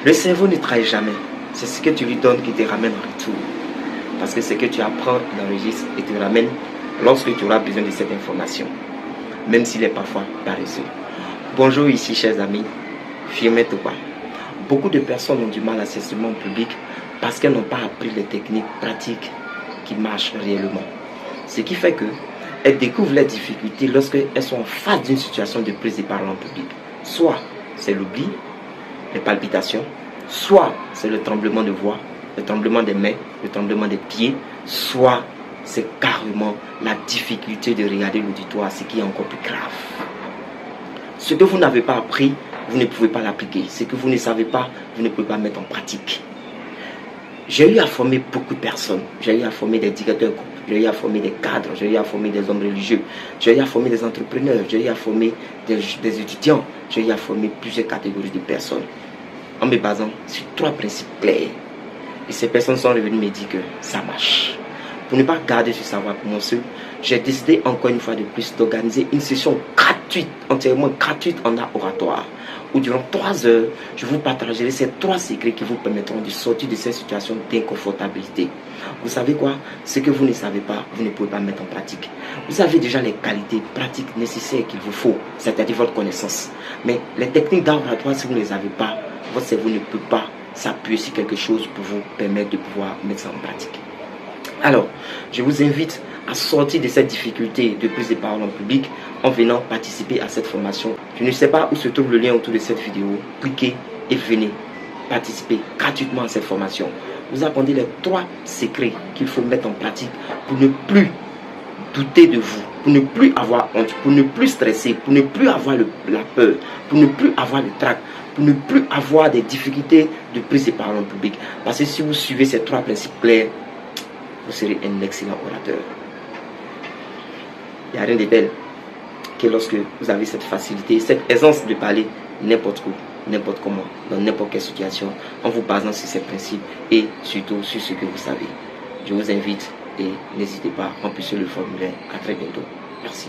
Le cerveau ne trahit jamais. C'est ce que tu lui donnes qui te ramène en retour. Parce que ce que tu apprends, il enregistre et te ramène lorsque tu auras besoin de cette information. Même s'il est parfois paresseux. Bonjour ici chers amis. Firmez tout pas. Beaucoup de personnes ont du mal à s'exprimer en public parce qu'elles n'ont pas appris les techniques pratiques qui marchent réellement. Ce qui fait qu'elles découvrent les difficultés lorsqu'elles sont en face d'une situation de prise de parole en public. Soit c'est l'oubli, les palpitations, soit c'est le tremblement de voix, le tremblement des mains, le tremblement des pieds, soit c'est carrément la difficulté de regarder l'auditoire, ce qui est encore plus grave. Ce que vous n'avez pas appris, vous ne pouvez pas l'appliquer. Ce que vous ne savez pas, vous ne pouvez pas mettre en pratique. J'ai eu à former beaucoup de personnes. J'ai eu à former des directeurs, j'ai eu à former des cadres, j'ai eu à former des hommes religieux, j'ai eu à former des entrepreneurs, j'ai eu à former des étudiants, j'ai eu à former plusieurs catégories de personnes en me basant sur 3 principes clairs. Et ces personnes sont revenues me dire que ça marche. Pour ne pas garder ce savoir pour moi seul, j'ai décidé encore une fois de plus d'organiser une session gratuite, entièrement gratuite en art oratoire, où durant 3 heures, je vous partagerai ces 3 secrets qui vous permettront de sortir de cette situation d'inconfortabilité. Vous savez quoi? Ce que vous ne savez pas, vous ne pouvez pas mettre en pratique. Vous avez déjà les qualités pratiques nécessaires qu'il vous faut, c'est-à-dire votre connaissance. Mais les techniques d'art oratoire, si vous ne les avez pas, votre cerveau ne peut pas s'appuyer sur quelque chose pour vous permettre de pouvoir mettre ça en pratique. Alors, je vous invite à sortir de cette difficulté de prise de parole en public en venant participer à cette formation. Je ne sais pas où se trouve le lien autour de cette vidéo. Cliquez et venez participer gratuitement à cette formation. Vous apprenez les 3 secrets qu'il faut mettre en pratique pour ne plus douter de vous, pour ne plus avoir honte, pour ne plus stresser, pour ne plus avoir la peur, pour ne plus avoir le trac, pour ne plus avoir des difficultés de prise de parole en public. Parce que si vous suivez ces 3 principes clairs, vous serez un excellent orateur. Il n'y a rien de tel que lorsque vous avez cette facilité, cette aisance de parler n'importe où, n'importe comment, dans n'importe quelle situation, en vous basant sur ces principes et surtout sur ce que vous savez. Je vous invite et n'hésitez pas à remplir le formulaire. À très bientôt. Merci.